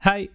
Hi,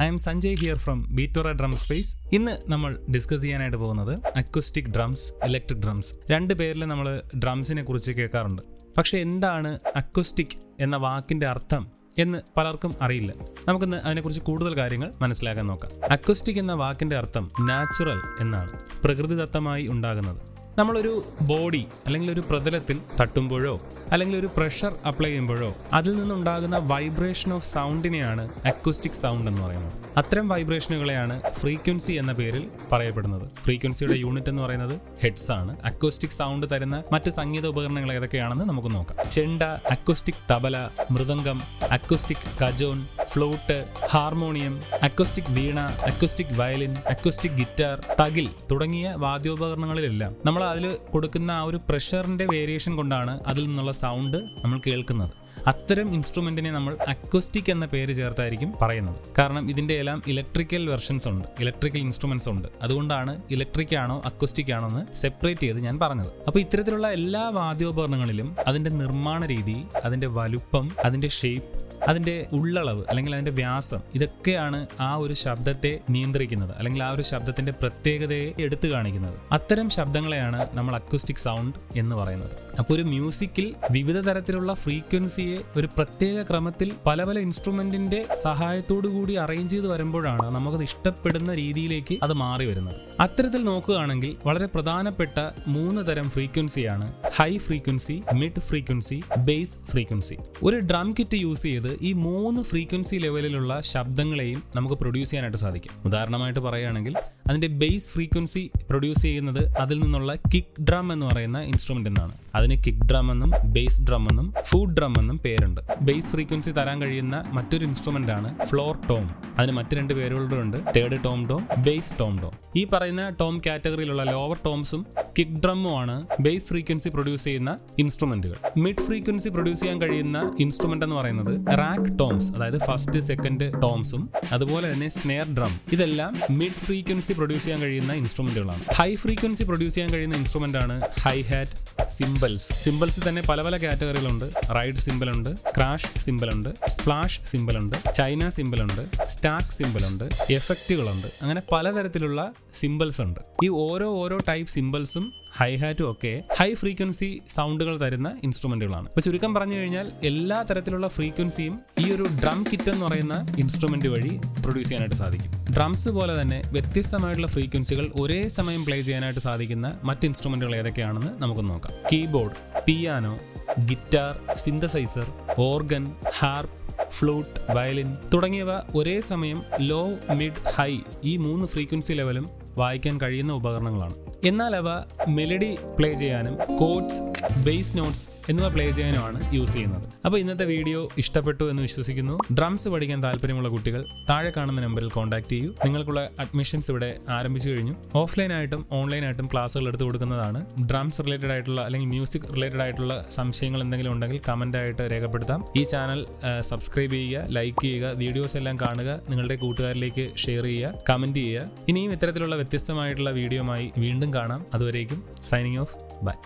I am Sanjay here from Beatora drum space. ഇന്ന് നമ്മൾ discuss ചെയ്യാനായിട്ട് പോകുന്നത് അക്വസ്റ്റിക് ഡ്രംസ്, ഇലക്ട്രിക് ഡ്രംസ്. രണ്ട് പേരിൽ നമ്മൾ ഡ്രംസിനെ കുറിച്ച് കേൾക്കാറുണ്ട്. പക്ഷെ എന്താണ് അക്വസ്റ്റിക് എന്ന വാക്കിന്റെ അർത്ഥം എന്ന് പലർക്കും അറിയില്ല. നമുക്കിന്ന് അതിനെക്കുറിച്ച് കൂടുതൽ കാര്യങ്ങൾ മനസ്സിലാക്കാൻ നോക്കാം. അക്വസ്റ്റിക് എന്ന വാക്കിന്റെ അർത്ഥം നാച്ചുറൽ എന്നാണ്, പ്രകൃതിദത്തമായി ഉണ്ടാകുന്നത്. നമ്മളൊരു ബോഡി അല്ലെങ്കിൽ ഒരു പ്രതലത്തിൽ തട്ടുമ്പോഴോ അല്ലെങ്കിൽ ഒരു പ്രഷർ അപ്ലൈ ചെയ്യുമ്പോഴോ അതിൽ നിന്നുണ്ടാകുന്ന വൈബ്രേഷൻ ഓഫ് സൗണ്ടിനെയാണ് അക്വസ്റ്റിക് സൗണ്ട് എന്ന് പറയുന്നത്. അത്തരം വൈബ്രേഷനുകളെയാണ് ഫ്രീക്വൻസി എന്ന പേരിൽ പറയപ്പെടുന്നത്. ഫ്രീക്വൻസിയുടെ യൂണിറ്റ് എന്ന് പറയുന്നത് ഹെഡ്സ് ആണ്. അക്വസ്റ്റിക് സൗണ്ട് തരുന്ന മറ്റ് സംഗീത ഉപകരണങ്ങൾ ഏതൊക്കെയാണെന്ന് നമുക്ക് നോക്കാം. Chenda, acoustic tabla, mridangam, acoustic cajon, flute, harmonium, acoustic veena, acoustic violin, acoustic guitar, thavil തുടങ്ങിയ വാദ്യോപകരണങ്ങളിലെല്ലാം നമ്മൾ അതിൽ കൊടുക്കുന്ന ആ ഒരു പ്രഷറിന്റെ വേരിയേഷൻ കൊണ്ടാണ് അതിൽ നിന്നുള്ള സൗണ്ട് നമ്മൾ കേൾക്കുന്നത്. അത്തരം ഇൻസ്ട്രുമെന്റിനെ നമ്മൾ അക്വസ്റ്റിക് എന്ന പേര് ചേർത്തായിരിക്കും പറയുന്നത്. കാരണം ഇതിന്റെ എല്ലാം ഇലക്ട്രിക്കൽ വെർഷൻസ് ഉണ്ട്, ഇലക്ട്രിക്കൽ ഇൻസ്ട്രുമെന്റ്സ് ഉണ്ട്. അതുകൊണ്ടാണ് ഇലക്ട്രിക് ആണോ അക്വസ്റ്റിക് ആണോ എന്ന് സെപ്പറേറ്റ് ചെയ്ത് ഞാൻ പറഞ്ഞത്. അപ്പോൾ ഇത്തരത്തിലുള്ള എല്ലാ വാദ്യോപകരണങ്ങളിലും അതിന്റെ നിർമ്മാണ രീതി, അതിന്റെ വലുപ്പം, അതിന്റെ ഷേപ്പ്, അതിന്റെ ഉള്ളളവ് അല്ലെങ്കിൽ അതിന്റെ വ്യാസം, ഇതൊക്കെയാണ് ആ ഒരു ശബ്ദത്തെ നിയന്ത്രിക്കുന്നത് അല്ലെങ്കിൽ ആ ഒരു ശബ്ദത്തിന്റെ പ്രത്യേകതയെ എടുത്തു കാണിക്കുന്നത്. അത്തരം ശബ്ദങ്ങളെയാണ് നമ്മൾ അക്വസ്റ്റിക് സൗണ്ട് എന്ന് പറയുന്നത്. അപ്പോൾ ഒരു മ്യൂസിക്കിൽ വിവിധ തരത്തിലുള്ള ഫ്രീക്വൻസിയെ ഒരു പ്രത്യേക ക്രമത്തിൽ പല പല ഇൻസ്ട്രുമെന്റിന്റെ സഹായത്തോടു കൂടി അറേഞ്ച് ചെയ്ത് വരുമ്പോഴാണ് നമുക്കത് ഇഷ്ടപ്പെടുന്ന രീതിയിലേക്ക് അത് മാറി വരുന്നത്. അത്തരത്തിൽ നോക്കുകയാണെങ്കിൽ വളരെ പ്രധാനപ്പെട്ട 3 തരം ഫ്രീക്വൻസിയാണ് high frequency, mid frequency, bass frequency. ഒരു ഡ്രം കിറ്റ് യൂസ് ചെയ്ത് ഈ 3 ഫ്രീക്വൻസി ലെവലിലുള്ള ശബ്ദങ്ങളെയും നമുക്ക് പ്രൊഡ്യൂസ് ചെയ്യാനായിട്ട് സാധിക്കും. ഉദാഹരണമായിട്ട് പറയുകയാണെങ്കിൽ അതിന്റെ ബേസ് ഫ്രീക്വൻസി പ്രൊഡ്യൂസ് ചെയ്യുന്നത് അതിൽ നിന്നുള്ള കിക്ക് ഡ്രം എന്ന് പറയുന്ന ഇൻസ്ട്രുമെന്റ് എന്നാണ്. അതിന് കിക്ക് ഡ്രം എന്നും ബേസ് ഡ്രം എന്നും ഫുഡ് ഡ്രം എന്നും പേരുണ്ട്. ബേസ് ഫ്രീക്വൻസി തരാൻ കഴിയുന്ന മറ്റൊരു ഇൻസ്ട്രുമെന്റ് ആണ് ഫ്ലോർ ടോം. അതിന് മറ്റ് 2 പേരുകളുണ്ട്, third tom tom, bass tom tom. ഈ പറയുന്ന ടോം കാറ്റഗറിയിലുള്ള ലോവർ ടോംസും കിക്ക് ഡ്രമ്മും ആണ് ബേസ് ഫ്രീക്വൻസി പ്രൊഡ്യൂസ് ചെയ്യുന്ന ഇൻസ്ട്രുമെന്റുകൾ. മിഡ് ഫ്രീക്വൻസി പ്രൊഡ്യൂസ് ചെയ്യാൻ കഴിയുന്ന ഇൻസ്ട്രുമെന്റ് എന്ന് പറയുന്നത് റാക്ക് ടോംസ്, അതായത് ഫസ്റ്റ് സെക്കൻഡ് ടോംസും അതുപോലെ തന്നെ സ്നെയർ ഡ്രം. ഇതെല്ലാം മിഡ് ഫ്രീക്വൻസി പ്രൊഡ്യൂസ് ചെയ്യാൻ കഴിയുന്ന ഇൻസ്ട്രുമെന്റുകളാണ്. ഹൈ ഫ്രീക്വൻസി പ്രൊഡ്യൂസ് ചെയ്യാൻ കഴിയുന്ന ഇൻസ്ട്രുമെന്റ് ആണ് ഹൈ ഹാറ്റ്, സിംബൽസ്. സിംബൽസിൽ തന്നെ പല പല കാറ്റഗറികളുണ്ട്. റൈഡ് സിംബൽ ഉണ്ട്, ക്രാഷ് സിംബൽ ഉണ്ട്, സ്പ്ലാഷ് സിംബൽ ഉണ്ട്, ചൈന സിംബൽ ഉണ്ട്, സ്റ്റാക്ക് സിംബൽ ഉണ്ട്, എഫക്റ്റുകളുണ്ട്. അങ്ങനെ പലതരത്തിലുള്ള സിംബൽസ് ഉണ്ട്. ഈ ഓരോ ടൈപ്പ് സിംബൽസും ഹൈ ഹാറ്റും ഒക്കെ ഹൈ ഫ്രീക്വൻസി സൗണ്ടുകൾ തരുന്ന ഇൻസ്ട്രുമെന്റുകളാണ്. ഇപ്പൊ ചുരുക്കം പറഞ്ഞു കഴിഞ്ഞാൽ എല്ലാ തരത്തിലുള്ള ഫ്രീക്വൻസിയും ഈ ഒരു ഡ്രം കിറ്റ് എന്ന് പറയുന്ന ഇൻസ്ട്രുമെന്റ് വഴി പ്രൊഡ്യൂസ് ചെയ്യാനായിട്ട് സാധിക്കും. ഡ്രംസ് പോലെ തന്നെ വ്യത്യസ്തമായിട്ടുള്ള ഫ്രീക്വൻസികൾ ഒരേ സമയം പ്ലേ ചെയ്യാനായിട്ട് സാധിക്കുന്ന മറ്റ് ഇൻസ്ട്രുമെന്റുകൾ ഏതൊക്കെയാണെന്ന് നമുക്ക് നോക്കാം. Keyboard, piano, guitar, synthesiser, organ, harp, flute, violin തുടങ്ങിയവ ഒരേ സമയം ലോ, മിഡ്, ഹൈ ഈ 3 ഫ്രീക്വൻസി ലെവലും വായിക്കാൻ കഴിയുന്ന ഉപകരണങ്ങളാണ്. എന്നാൽ അവ മെലഡി പ്ലേ ചെയ്യാനും കോഡ്സ്, ബേസ് നോട്ട്സ് എന്നിവ പ്ലേ ചെയ്യാനുമാണ് യൂസ് ചെയ്യുന്നത്. അപ്പോൾ ഇന്നത്തെ വീഡിയോ ഇഷ്ടപ്പെട്ടു എന്ന് വിശ്വസിക്കുന്നു. ഡ്രംസ് പഠിക്കാൻ താല്പര്യമുള്ള കുട്ടികൾ താഴെ കാണുന്ന നമ്പറിൽ കോൺടാക്ട് ചെയ്യൂ. നിങ്ങൾക്കുള്ള അഡ്മിഷൻസ് ഇവിടെ ആരംഭിച്ചു കഴിഞ്ഞു. ഓഫ്ലൈനായിട്ടും ഓൺലൈനായിട്ടും ക്ലാസ്സുകൾ എടുത്തു കൊടുക്കുന്നതാണ്. ഡ്രംസ് റിലേറ്റഡ് ആയിട്ടുള്ള അല്ലെങ്കിൽ മ്യൂസിക് റിലേറ്റഡ് ആയിട്ടുള്ള സംശയങ്ങൾ എന്തെങ്കിലും ഉണ്ടെങ്കിൽ കമന്റ് ആയിട്ട് രേഖപ്പെടുത്താം. ഈ ചാനൽ സബ്സ്ക്രൈബ് ചെയ്യുക, ലൈക്ക് ചെയ്യുക, വീഡിയോസ് എല്ലാം കാണുക, നിങ്ങളുടെ കൂട്ടുകാരിലേക്ക് ഷെയർ ചെയ്യുക, കമന്റ് ചെയ്യുക. ഇനിയും ഇത്തരത്തിലുള്ള വ്യത്യസ്തമായിട്ടുള്ള വീഡിയോയുമായി വീണ്ടും കാണാം. അതുവരേക്കും സൈനിങ് ഓഫ്. ബൈ.